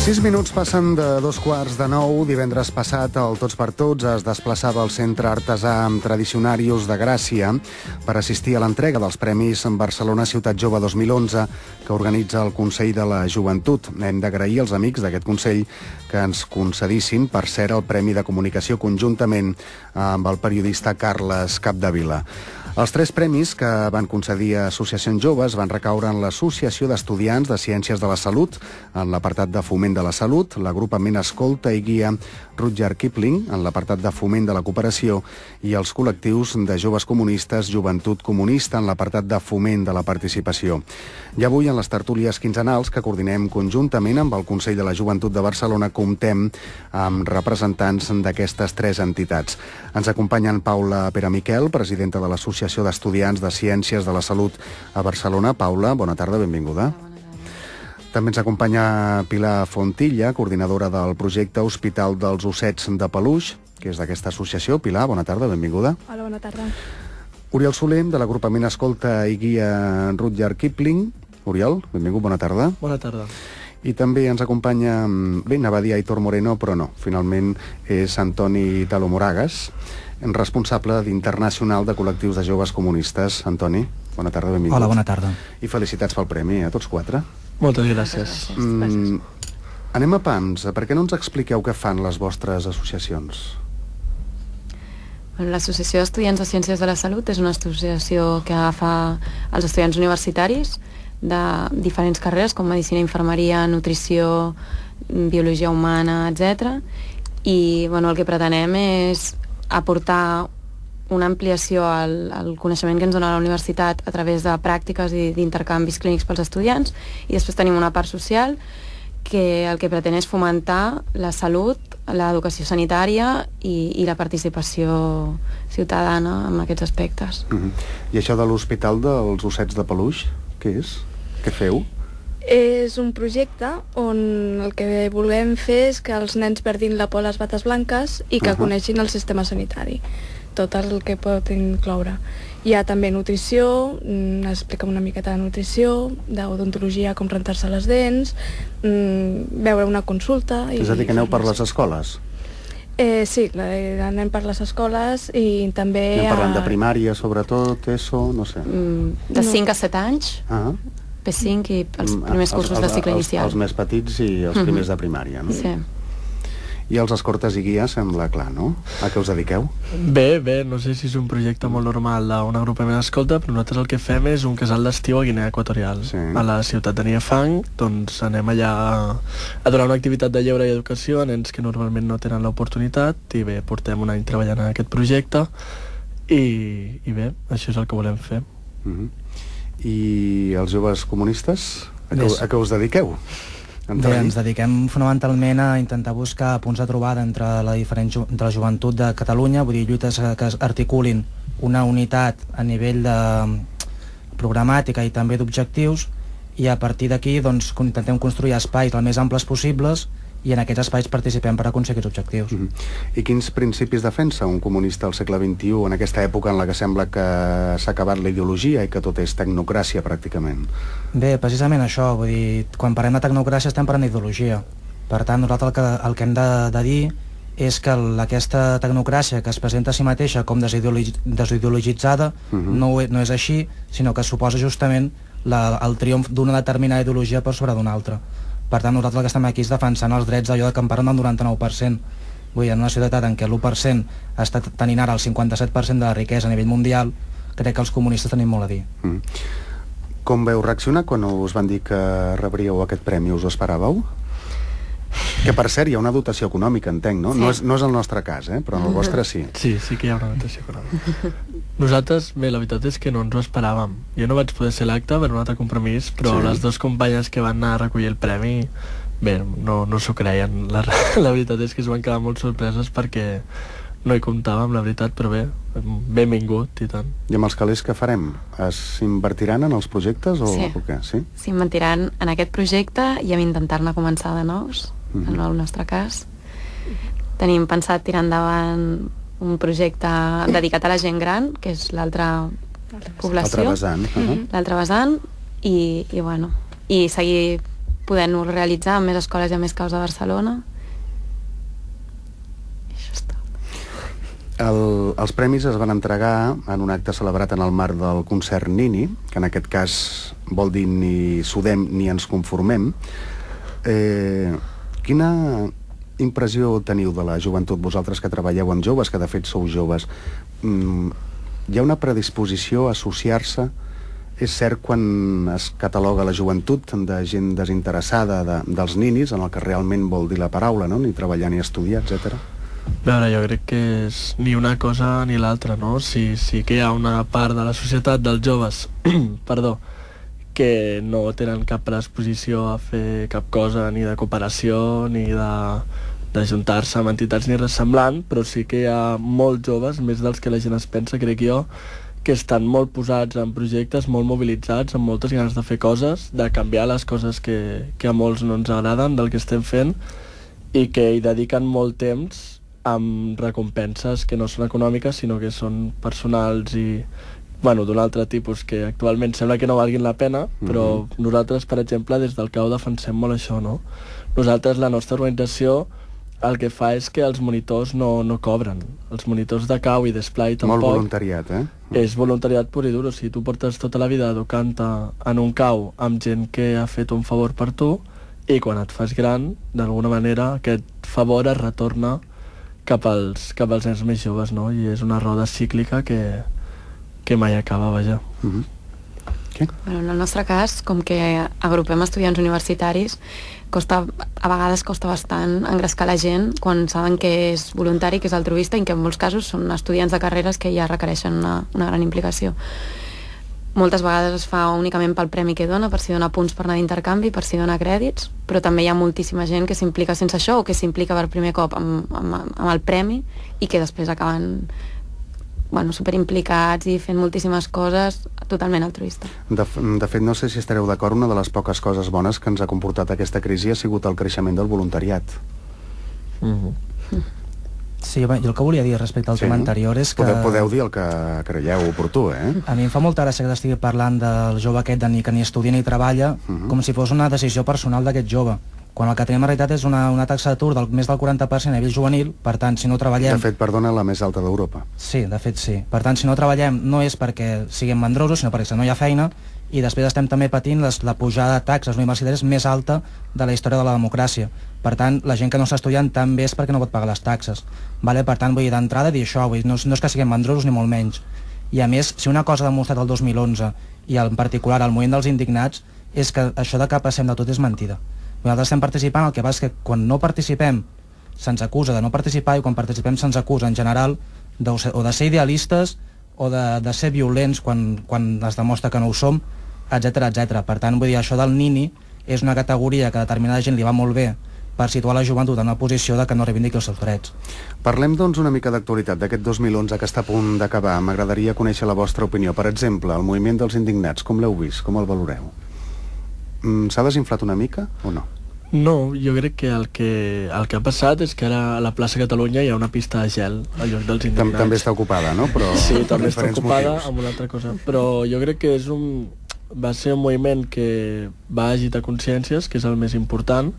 6 minuts passen de 2:15 divendres passat. El Tots per Tots es desplaçava al Centre Artesà Tradicionarius de Gràcia per assistir a l'entrega dels Premis Barcelona Ciutat Jove 2011 que organitza el Consell de la Joventut. Hem d'agrair als amics d'aquest Consell que ens concedissin, per cert, el Premi de Comunicació conjuntament amb el periodista Carles Capdevila. Els 3 premis que van concedir a associacions joves van recaure en l'Associació d'Estudiants de Ciències de la Salut, en l'apartat de Foment de la Salut, l'agrupament Escolta i Guia Rudyard Kipling, en l'apartat de Foment de la Cooperació, i els col·lectius de joves comunistes Joventut Comunista, en l'apartat de Foment de la Participació. I avui, en les tertúlies quinzenals que coordinem conjuntament amb el Consell de la Joventut de Barcelona, comptem amb representants d'aquestes 3 entitats. Ens acompanyen Paula Peramiquel, presidenta de l'Associació d'Estudiants de Ciències de la Salut a Barcelona. Paula, bona tarda, benvinguda. També ens acompanya Pilar Fontilla, coordinadora del projecte Hospital dels Ossets de Peluix, que és d'aquesta associació. Pilar, bona tarda, benvinguda. Hola, bona tarda. Oriol Soler, de l'agrupament Escolta i Guia Rudyard Kipling. Oriol, benvingut, bona tarda. Bona tarda. I també ens acompanya, bé, anava a dir Aitor Moreno, però no, finalment és Antoni Talo Moragas, responsable d'Internacional de Col·lectius de Joves Comunistes. Antoni, bona tarda, benvingut. Hola, bona tarda. I felicitats pel premi, a tots 4. Moltes gràcies. Anem a pams. Per què no ens expliqueu què fan les vostres associacions? L'Associació d'Estudiants de Ciències de la Salut és una associació que agafa els estudiants universitaris de diferents carreres com Medicina, Infermeria, Nutrició, Biologia Humana, etc. I el que pretenem és aportar una ampliació al coneixement que ens dona la universitat a través de pràctiques i d'intercanvis clínics pels estudiants, i després tenim una part social que el que pretén és fomentar la salut, l'educació sanitària i la participació ciutadana en aquests aspectes. I això de l'Hospital dels Ossets de Peluix, què és? Què feu? És un projecte on el que volem fer és que els nens perdin la por a les bates blanques i que coneixin el sistema sanitari, tot el que pot incloure. Hi ha també nutrició, explica'm una miqueta de nutrició, d'odontologia, com rentar-se les dents, veure una consulta... És a dir, que aneu per les escoles? Sí, anem per les escoles i també... Anem parlant de primària, sobretot, ESO, no sé. De 5 a 7 anys, P5 i els primers cursos de cicle inicial. Els més petits i els primers de primària, no? Sí. I els escortes i guies sembla clar, no? A què us dediqueu? Bé, no sé si és un projecte molt normal d'un agrupament d'escolta, però nosaltres el que fem és un casal d'estiu a Guinea Equatorial. A la ciutat de Niafang, doncs anem allà a donar una activitat de lleure i educació a nens que normalment no tenen l'oportunitat, i bé, portem un any treballant en aquest projecte, i bé, això és el que volem fer. I els joves comunistes, a què us dediqueu? Bé, ens dediquem fonamentalment a intentar buscar punts de trobada entre la joventut de Catalunya, vull dir, lluites que articulin una unitat a nivell de programàtica i també d'objectius, i a partir d'aquí doncs intentem construir espais el més amples possibles i en aquests espais participem per aconseguir els objectius. I quins principis defensa un comunista al segle XXI, en aquesta època en la que sembla que s'ha acabat la ideologia i que tot és tecnocràcia, pràcticament? Bé, precisament això, vull dir, quan parlem de tecnocràcia estem parlant d'ideologia. Per tant, nosaltres el que hem de dir és que aquesta tecnocràcia que es presenta a si mateixa com desideologitzada no és així, sinó que suposa justament el triomf d'una determinada ideologia per sobre d'una altra. Per tant, nosaltres el que estem aquí és defensant els drets d'allò que en parlen del 99%. Vull dir, en una societat en què l'1% està tenint ara el 57% de la riquesa a nivell mundial, crec que els comunistes tenim molt a dir. Com veu reaccionar quan us van dir que rebríeu aquest premi? Us ho esperàveu? Que, per cert, hi ha una dotació econòmica, entenc, no? Sí. No és el nostre cas, però en el vostre sí. Sí que hi ha una dotació econòmica. Nosaltres, bé, la veritat és que no ens ho esperàvem. Jo no vaig poder ser l'acte per un altre compromís, però les dues companyes que van anar a recollir el premi, bé, no s'ho creien. La veritat és que es van quedar molt sorpreses perquè no hi comptàvem, la veritat, però bé, benvingut i tant. I amb els calés que farem? S'invertiran en els projectes o què? Sí? S'invertiran en aquest projecte i en intentar-ne començar de nous, en el nostre cas. Tenim pensat tirar endavant un projecte dedicat a la gent gran, que és l'altra població, l'altre vessant, i seguir podent-ho realitzar amb més escoles i amb més caus de Barcelona. I això és tot. Els premis es van entregar en un acte celebrat en el marc del concert Nini, que en aquest cas vol dir ni sudem ni ens conformem. Quina impressió teniu de la joventut, vosaltres que treballeu amb joves, que de fet sou joves? Hi ha una predisposició a associar-se? És cert quan es cataloga la joventut de gent desinteressada dels ninis, en el que realment vol dir la paraula, no? Ni treballar ni estudiar, etc. A veure, jo crec que és ni una cosa ni l'altra, no? Sí que hi ha una part de la societat dels joves perdó, que no tenen cap predisposició a fer cap cosa ni de cooperació ni de juntar-se amb entitats ni res semblant, però sí que hi ha molts joves, més dels que la gent es pensa, crec jo, que estan molt posats en projectes, molt mobilitzats, amb moltes ganes de fer coses, de canviar les coses que a molts no ens agraden del que estem fent, i que hi dediquen molt temps amb recompenses que no són econòmiques, sinó que són personals i d'un altre tipus, que actualment sembla que no valguin la pena, però nosaltres, per exemple, des del CAU defensem molt això, no? Nosaltres, la nostra organització, el que fa és que els monitors no cobren. Els monitors de CAU i d'Esplai tampoc. Molt voluntariat, És voluntariat pur i dur. O sigui, tu portes tota la vida educant-te en un CAU amb gent que ha fet un favor per tu i quan et fas gran, d'alguna manera, aquest favor es retorna cap als nens més joves, no? I és una roda cíclica que mai acaba, vaja. En el nostre cas, com que agrupem estudiants universitaris, a vegades costa bastant engrescar la gent quan saben que és voluntari, que és altruista, i que en molts casos són estudiants de carreres que ja requereixen una gran implicació. Moltes vegades es fa únicament pel premi que dona, per si dona punts per anar d'intercanvi, per si dona crèdits, però també hi ha moltíssima gent que s'implica sense això o que s'implica per primer cop amb el premi i que després acaben superimplicats i fent moltíssimes coses totalment altruista. De fet, no sé si estareu d'acord, una de les poques coses bones que ens ha comportat aquesta crisi ha sigut el creixement del voluntariat. Sí, jo el que volia dir respecte al tema anterior és que... Podeu dir el que creieu oportú, A mi em fa molta gràcia que estigui parlant del jove aquest que ni estudia ni treballa com si fos una decisió personal d'aquest jove, quan el que tenim en realitat és una taxa d'atur del més del 40% a nivell juvenil. Per tant, si no treballem... De fet, perdona, la més alta d'Europa. Sí, de fet sí. Per tant, si no treballem no és perquè siguem mandrosos, sinó perquè no hi ha feina, i després estem també patint la pujada de taxes universitàries més alta de la història de la democràcia. Per tant, la gent que no està estudiant també és perquè no pot pagar les taxes. Per tant, vull dir d'entrada dir això, no és que siguem mandrosos ni molt menys. I a més, si una cosa ha demostrat el 2011, i en particular el moviment dels indignats, és que això de que passem de tot és mentida. Nosaltres estem participant, el que passa és que quan no participem se'ns acusa de no participar, i quan participem se'ns acusa en general o de ser idealistes o de ser violents quan es demostra que no ho som, etc. Per tant, vull dir, això del nini és una categoria que a determinada gent li va molt bé per situar la joventut en una posició de que no reivindiqui els seus drets. Parlem, doncs, una mica d'actualitat d'aquest 2011 que està a punt d'acabar. M'agradaria conèixer la vostra opinió. Per exemple, el moviment dels indignats, com l'heu vist? Com el valoreu? S'ha desinflat una mica o no? No, jo crec que el que ha passat és que ara a la plaça Catalunya hi ha una pista de gel al lloc dels indignats. També està ocupada, no? Però sí, també està ocupada amb una altra cosa. Però jo crec que va ser un moviment que va agitar consciències, que és el més important,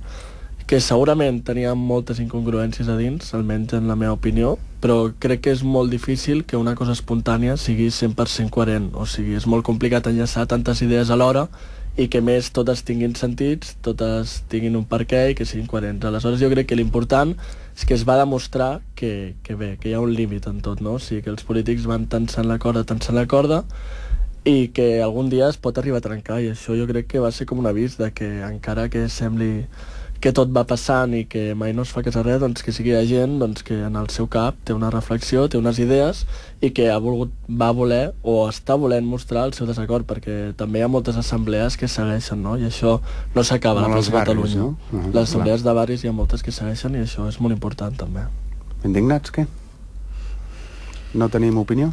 que segurament tenia moltes incongruències a dins, almenys en la meva opinió, però crec que és molt difícil que una cosa espontània sigui 100% coherent. O sigui, és molt complicat enllaçar tantes idees alhora i que més totes tinguin sentits, totes tinguin un perquè i que siguin coherents. Aleshores jo crec que l'important és que es va demostrar que hi ha un límit en tot, no? O sigui, que els polítics van tensant la corda i que algun dia es pot arribar a trencar, i això jo crec que va ser com un avís de que encara que sembli que tot va passant i que mai no es fa res, doncs que sigui gent que en el seu cap té una reflexió, té unes idees i que va voler o està volent mostrar el seu desacord, perquè també hi ha moltes assemblees que segueixen, no? I això no s'acaba a la plaça Catalunya. No? Les assemblees de barris hi ha moltes que segueixen i això és molt important també. Indignats, què? No tenim opinió?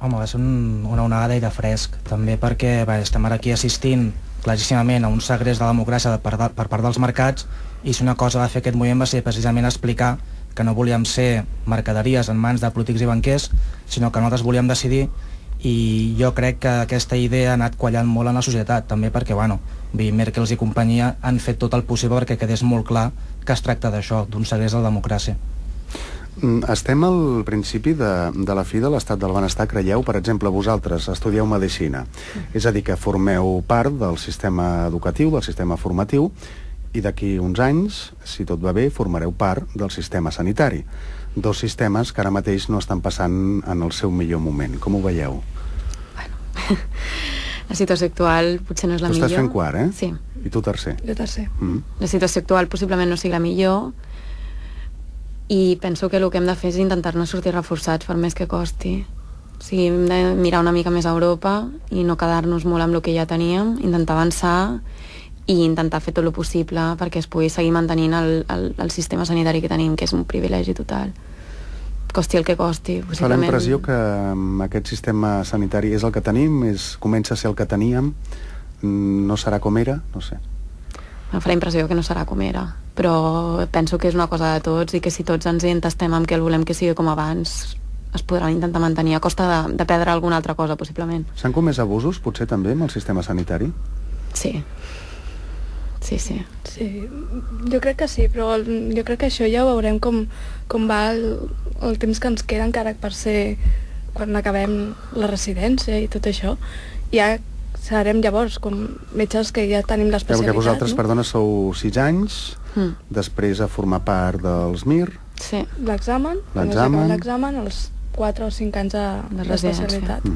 Home, va ser una onada d'aire fresc, també perquè estem ara aquí assistint claríssimament a un segrest de la democràcia per part dels mercats, i si una cosa va fer aquest moviment va ser precisament explicar que no volíem ser mercaderies en mans de polítics i banquers, sinó que nosaltres volíem decidir i jo crec que aquesta idea ha anat quallant molt en la societat, també perquè, Merkel i companyia han fet tot el possible perquè quedés molt clar que es tracta d'això, d'un segrest a la democràcia. Estem al principi de la fi de l'estat del benestar, creieu? Per exemple, vosaltres estudieu medicina, és a dir, que formeu part del sistema educatiu, del sistema formatiu, i d'aquí uns anys, si tot va bé, formareu part del sistema sanitari. Dos sistemes que ara mateix no estan passant en el seu millor moment. Com ho veieu? Bueno, la situació actual potser no és la millor. Tu estàs fent quart, eh? Sí. I tu tercer? Jo tercer. La situació actual possiblement no sigui la millor i penso que el que hem de fer és intentar-ne sortir reforçats per més que costi. O sigui, hem de mirar una mica més a Europa i no quedar-nos molt amb el que ja teníem, intentar avançar i intentar fer tot el possible perquè es pugui seguir mantenint el sistema sanitari que tenim, que és un privilegi total. Costi el que costi. Fa la impressió que aquest sistema sanitari és el que tenim, comença a ser el que teníem, no serà com era, no sé. Em fa la impressió que no serà com era, però penso que és una cosa de tots i que si tots ens entestem amb que el volem que sigui com abans, es podran intentar mantenir a costa de perdre alguna altra cosa, possiblement. S'han comès abusos, potser també, amb el sistema sanitari? Sí. Sí. Sí, jo crec que sí, però jo crec que això ja ho veurem com va el temps que ens queda encara per ser quan acabem la residència i tot això. Ja serem llavors com metges que ja tenim l'especialitat. Perquè vosaltres, no? Perdona, sou 6 anys, després a formar part dels MIR. Sí. L'examen, quan es acaba l'examen, els 4 o 5 anys de l'especialitat.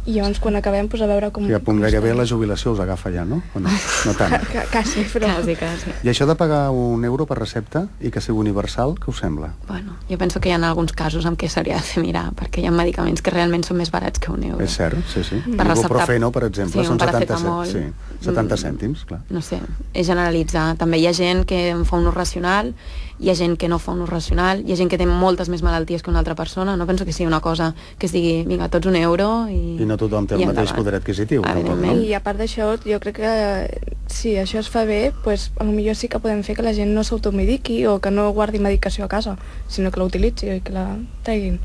I llavors quan acabem a veure com... I a punt gairebé la jubilació us agafa ja, no? O no? No tant. Quasi, però... Quasi. I això de pagar €1 per recepta i que sigui universal, què us sembla? Bueno, jo penso que hi ha alguns casos en què s'hauria de fer mirar, perquè hi ha medicaments que realment són més barats que €1. És cert, sí. Per Ibuprofeno, per exemple, són 70 cèntims, clar. No sé, és generalitzar. També hi ha gent que en fa un ús racional, hi ha gent que no fa un ús racional, hi ha gent que té moltes més malalties que una altra persona. No penso que sigui una cosa que es digui, vinga, tots €1 i... I no tothom té el mateix poder adquisitiu. Evidentment. I a part d'això, jo crec que si això es fa bé, pues, potser sí que podem fer que la gent no s'automediqui o que no guardi medicació a casa, sinó que la utilitzi i que la treguin.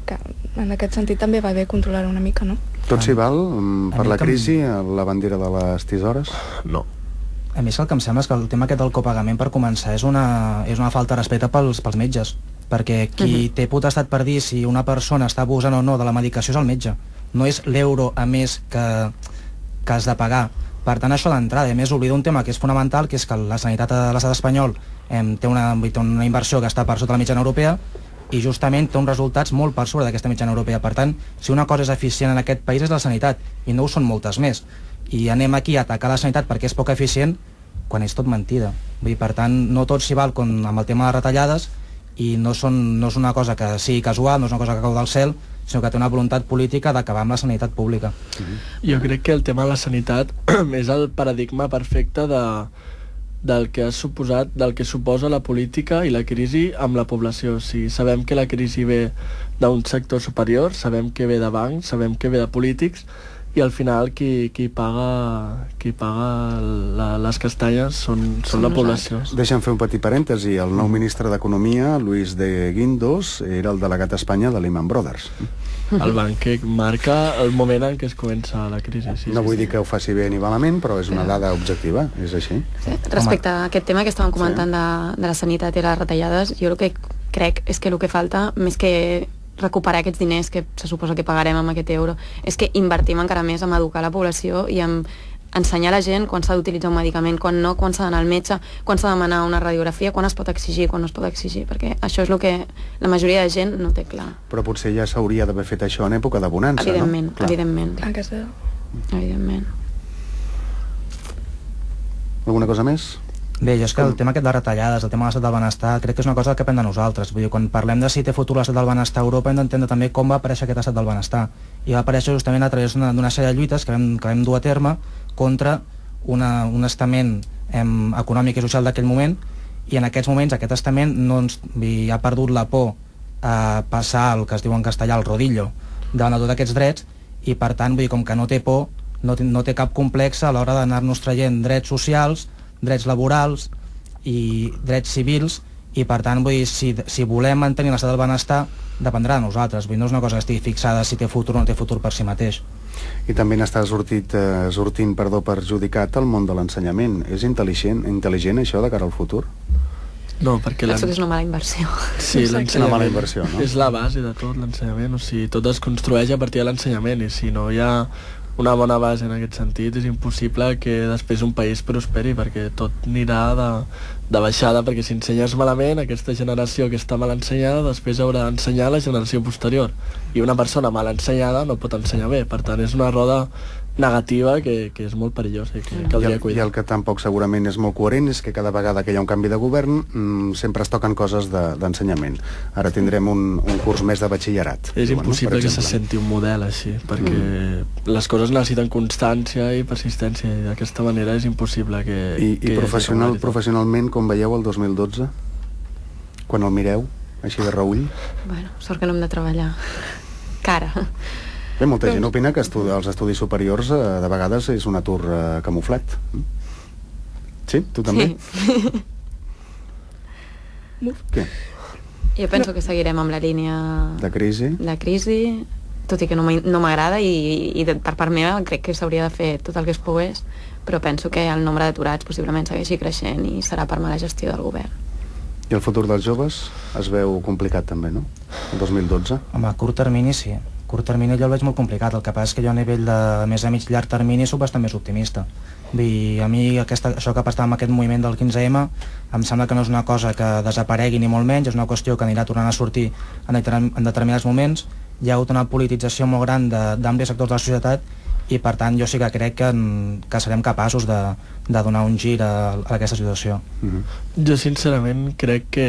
Que en aquest sentit també va bé controlar una mica, no? Tot s'hi val, per la crisi, la bandera de les tisores? No. A mi el que em sembla és que el tema aquest del copagament, per començar, és una falta de respecte pels metges, perquè qui té potestat per dir si una persona està abusant o no de la medicació és el metge, no és l'euro a més que has de pagar. Per tant, això d'entrada, a més, oblida un tema que és fonamental, que és que la sanitat de l'estat espanyol té una inversió que està per sota la mitjana europea i justament té uns resultats molt per sobre d'aquesta mitjana europea. Per tant, si una cosa és eficient en aquest país és la sanitat, i no ho són moltes més. I anem aquí a atacar la sanitat perquè és poc eficient, quan és tot mentida. Vull dir, per tant, no tot s'hi val com amb el tema de retallades, i no és una cosa que sigui casual, no és una cosa que cau del cel, sinó que té una voluntat política d'acabar amb la sanitat pública. Jo crec que el tema de la sanitat és el paradigma perfecte del que ha suposat, del que suposa la política i la crisi amb la població. O sigui, sabem que la crisi ve d'un sector superior, sabem que ve de bancs, sabem que ve de polítics, i al final qui paga les castanyes són la població. Deixa'm fer un petit parèntesi. El nou ministre d'Economia, Luis de Guindos, era el delegat a Espanya de Lehman Brothers. El banc que marca el moment en què es comença la crisi. Sí, no vull dir que ho faci bé ni malament, però és una dada objectiva, és així. Sí. Respecte a aquest tema que estàvem comentant de la sanitat i les retallades, jo el que crec és que el que falta, més que recuperar aquests diners que se suposa que pagarem amb aquest euro, és que invertim encara més en educar la població i en ensenyar a la gent quan s'ha d'utilitzar un medicament, quan no, quan s'ha d'anar al metge, quan s'ha de demanar una radiografia, quan es pot exigir, quan no es pot exigir, perquè això és el que la majoria de gent no té clar. Però potser ja s'hauria d'haver fet això en època de bonança, evidentment, no? Evidentment. Clar que sí. Evidentment. Alguna cosa més? Bé, jo és que el tema aquest de retallades, el tema de l'estat del benestar, crec que és una cosa que depèn de nosaltres. Vull dir, quan parlem de si té futur l'estat del benestar a Europa, hem d'entendre també com va aparèixer aquest estat del benestar. I va aparèixer justament a través d'una sèrie de lluites que vam dur a terme contra un estament econòmic i social d'aquell moment, i en aquests moments aquest estament ha perdut la por a passar el que es diu en castellà el rodillo davant de tots aquests drets, i per tant, vull dir, com que no té por, no té cap complex a l'hora d'anar-nos traient drets socials, drets laborals i drets civils, i per tant, vull dir, si volem mantenir l'estat del benestar dependrà de nosaltres. Vull dir, no és una cosa que estigui fixada si té futur o no té futur per si mateix. I també n'està sortint perjudicat el món de l'ensenyament. És intel·ligent això de cara al futur? No, perquè... Penso que és una mala inversió. Sí, l'ensenyament una mala inversió, no? És la base de tot, l'ensenyament. O sigui, tot es construeix a partir de l'ensenyament, i si no hi ha una bona base en aquest sentit, és impossible que després un país prosperi, perquè tot anirà de baixada, perquè si ensenyes malament, aquesta generació que està mal ensenyada després haurà d'ensenyar la generació posterior, i una persona mal ensenyada no pot ensenyar bé. Per tant, és una roda negativa que és molt perillosa i que caldria cuidar. I el que tampoc segurament és molt coherent és que cada vegada que hi ha un canvi de govern sempre es toquen coses d'ensenyament. Ara tindrem un curs més de batxillerat. És impossible que se senti un model així, perquè les coses necessiten constància i persistència, i d'aquesta manera és impossible que... I professionalment, com veieu el 2012? Quan el mireu, així de reull? Bueno, sort que no hem de treballar. Cara. Bé, molta gent opina que els estudis superiors de vegades és un atur camuflat. Sí? Tu també? Sí. Què? Jo penso que seguirem amb la línia... De crisi? De crisi, tot i que no m'agrada, i per part meva crec que s'hauria de fer tot el que es pogués, però penso que el nombre d'aturats possiblement segueixi creixent i serà per mala gestió del govern. I el futur dels joves es veu complicat també, no? El 2012? Home, a curt termini sí. A curt termini jo el veig molt complicat. El que passa és que jo a nivell de més a mig llarg termini soc bastant més optimista. I a mi això que passa amb aquest moviment del 15M em sembla que no és una cosa que desaparegui ni molt menys, és una qüestió que anirà tornant a sortir en determinats moments. Hi ha hagut una politització molt gran d'amplis sectors de la societat, i per tant jo sí que crec que serem capaços de donar un gir a aquesta situació. Jo sincerament crec que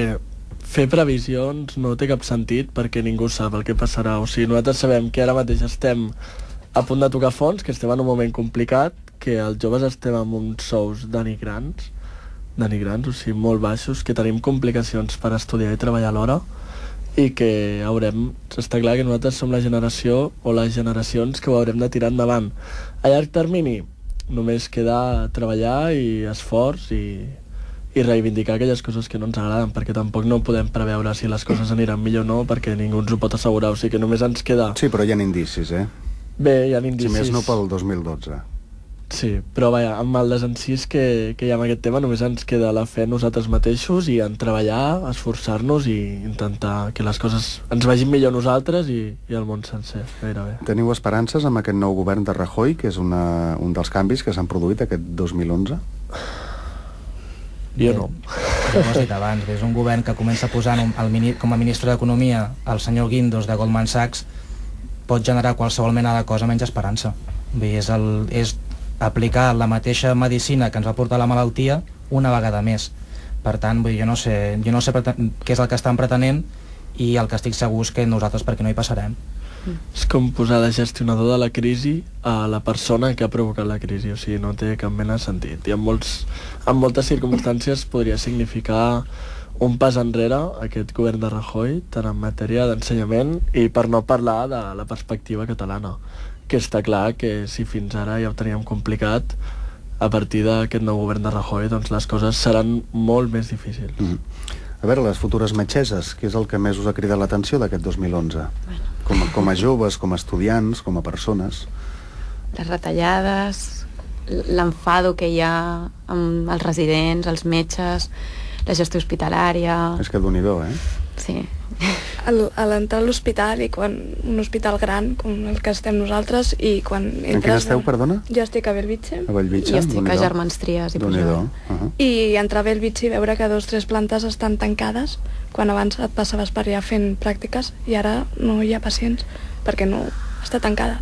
fer previsions no té cap sentit, perquè ningú sap el que passarà. O sigui, nosaltres sabem que ara mateix estem a punt de tocar fons, que estem en un moment complicat, que els joves estem amb uns sous denigrants, o sigui, molt baixos, que tenim complicacions per estudiar i treballar alhora, i que està clar que nosaltres som la generació o les generacions que ho haurem de tirar endavant. A llarg termini només queda treballar i esforç i reivindicar aquelles coses que no ens agraden, perquè tampoc no podem preveure si les coses aniran millor o no, perquè ningú ens ho pot assegurar. O sigui que només ens queda... Sí, però hi ha indicis, Bé, hi ha indicis. Si més no pel 2012. Sí, però vaja, amb el desencís que hi ha en aquest tema només ens queda la fe en nosaltres mateixos i en treballar, esforçar-nos i intentar que les coses ens vagin millor a nosaltres i al món sencer, gairebé. Teniu esperances amb aquest nou govern de Rajoy, que és un dels canvis que s'han produït aquest 2011? Jo no. Ja ho has dit abans, és un govern que comença posant com a ministre d'Economia el senyor Guindos de Goldman Sachs, pot generar qualsevol mena de cosa menys esperança. És aplicar la mateixa medicina que ens va portar la malaltia una vegada més. Per tant, jo no sé què és el que estan pretenent, i el que estic segur és que nosaltres perquè no hi passarem. És com posar de gestionador de la crisi a la persona que ha provocat la crisi, o sigui, no té cap mena de sentit. I en moltes circumstàncies podria significar un pas enrere aquest govern de Rajoy, tant en matèria d'ensenyament i per no parlar de la perspectiva catalana, que està clar que si fins ara ja ho teníem complicat, a partir d'aquest nou govern de Rajoy doncs les coses seran molt més difícils. A veure, les futures metgesses, què és el que més us ha cridat l'atenció d'aquest 2011? Com a joves, com a estudiants, com a persones? Les retallades, l'enfado que hi ha amb els residents, els metges, la gestió hospitalària... És que Déu-n'hi-do, Sí. A l'entrar a l'hospital, i quan un hospital gran, com el que estem nosaltres, i quan entres... En quin esteu, perdona? Jo estic a Bellvitge. A Bellvitge, Jo estic a Germans Trias i Pujol. I entrar a Bellvitge i veure que 2 o 3 plantes estan tancades, quan abans et passaves per allà fent pràctiques, i ara no hi ha pacients, perquè no està tancada.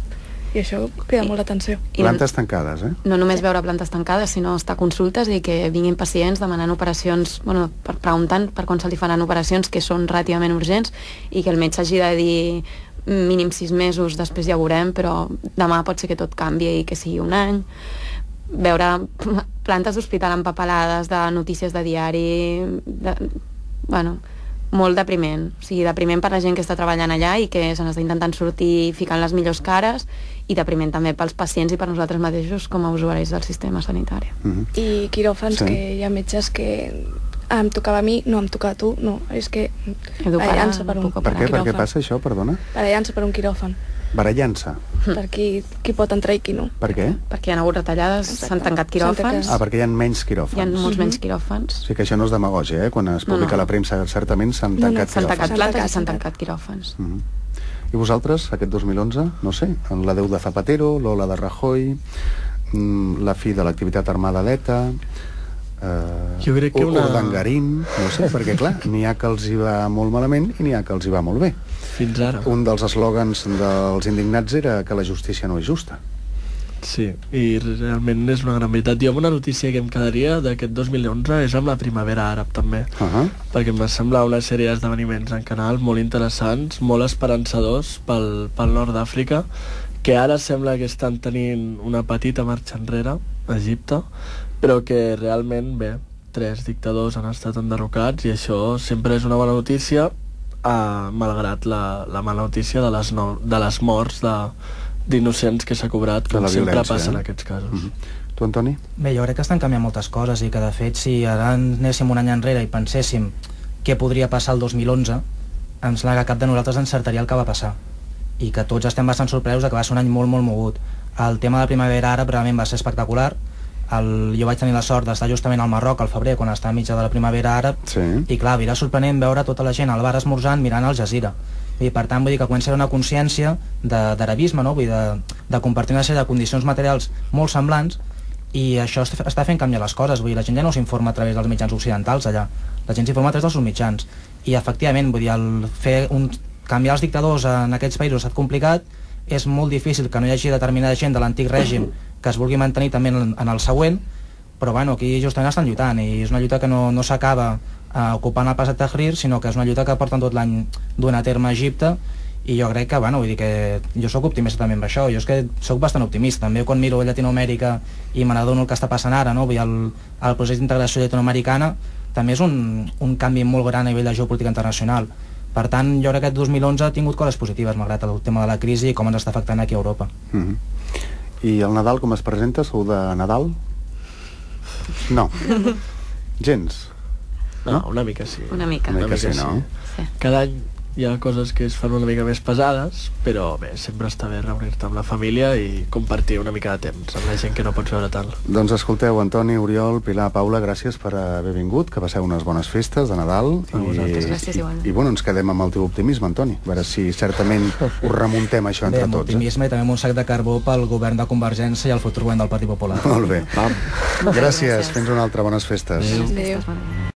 I això crida molt l'atenció. Plantes tancades, No només veure plantes tancades, sinó estar a consultes i que vinguin pacients demanant operacions, preguntant per quan se'ls faran operacions que són relativament urgents, i que el metge hagi de dir mínim 6 mesos, després ja ho veurem, però demà pot ser que tot canvi i que sigui un any. Veure plantes d'hospital empapelades de notícies de diari... molt depriment. O sigui, depriment per la gent que està treballant allà i que se n'està intentant sortir ficant les millors cares, i depriment també pels pacients i per nosaltres mateixos com a usuaris del sistema sanitari. I quiròfans, que hi ha metges que em tocava a mi, no em toca a tu, no, és que barallant-se per un Per què passa això, perdona? Barallant-se per un quiròfan. Barallant-se? Per qui pot entrar i qui no. Per què? Perquè hi ha hagut retallades, s'han tancat quiròfans. Perquè hi ha menys quiròfans. Hi ha molts menys quiròfans. O sigui que això no és demagògia, quan es publica a la premsa, certament s'han tancat quiròfans. S'han tancat plantes i s'han tancat quiròfans. I vosaltres, aquest 2011, no sé, en la Déu de Zapatero, l'Ola de Rajoy, la fi de l'activitat armada d'ETA, jo crec que Urdangarín, no sé, perquè clar, n'hi ha que els hi va molt malament i n'hi ha que els hi va molt bé. Fins ara. Un dels eslògans dels indignats era que la justícia no és justa. Sí, i realment és una gran veritat. Jo amb una notícia que em quedaria d'aquest 2011 és amb la Primavera Àrab també, perquè em va semblar una sèrie d'esdeveniments en canal molt interessants, molt esperançadors pel nord d'Àfrica, que ara sembla que estan tenint una petita marxa enrere a Egipte, però que realment, bé, 3 dictadors han estat enderrocats i això sempre és una bona notícia, malgrat la mala notícia de les morts d'innocents que s'ha cobrat, com sempre passa en aquests casos. Tu, Antoni? Bé, jo crec que estan canviant moltes coses i que, de fet, si ara anéssim un any enrere i penséssim què podria passar el 2011, em sembla que cap de nosaltres encertaria el que va passar i que tots estem bastant sorpresos que va ser un any molt, molt mogut. El tema de la Primavera Àrab realment va ser espectacular. Jo vaig tenir la sort d'estar justament al Marroc al febrer, quan estava mitja de la Primavera Àrab, i clar, era sorprenent veure tota la gent al bar esmorzant mirant Al Jazeera. I per tant, vull dir que comença a haver una consciència d'arabisme, no? Vull dir, de compartir una sèrie de condicions materials molt semblants, i això està fent canviar les coses. Vull dir, la gent ja no s'informa a través dels mitjans occidentals allà, la gent s'informa a través dels seus mitjans, i efectivament, vull dir, canviar els dictadors en aquests països ha estat complicat. És molt difícil que no hi hagi determinada gent de l'antic règim que es vulgui mantenir també en el següent, però bueno, aquí justament estan lluitant, i és una lluita que no s'acaba ocupant el pas de Tahrir, sinó que és una lluita que porten tot l'any duent a terme a Egipte, i jo crec que, bueno, vull dir que jo sóc optimista també amb això. Jo és que sóc bastant optimista, també quan miro Llatinoamèrica i me n'adono el que està passant ara, no? Vull dir, el procés d'integració llatinoamericana també és un canvi molt gran a nivell de geopolítica internacional. Per tant, jo crec que aquest 2011 ha tingut coses positives, malgrat el tema de la crisi i com ens està afectant aquí a Europa. I el Nadal com es presenta? Sou de Nadal? No. Gens? No, una mica sí. Una mica sí, no? Cada any hi ha coses que es fan una mica més pesades, però bé, sempre està bé reunir-te amb la família i compartir una mica de temps amb la gent que no pots veure tant. Doncs escolteu, Antoni, Oriol, Pilar, Paula, gràcies per haver vingut, que passeu unes bones festes de Nadal. Gràcies, igualment. I bueno, ens quedem amb el teu optimisme, Antoni, a veure si certament us remuntem això entre tots. Optimisme i també amb un sac de carbó pel govern de Convergència i el futur govern del Partit Popular. Molt bé. Gràcies, fins una altra, bones festes. Adéu.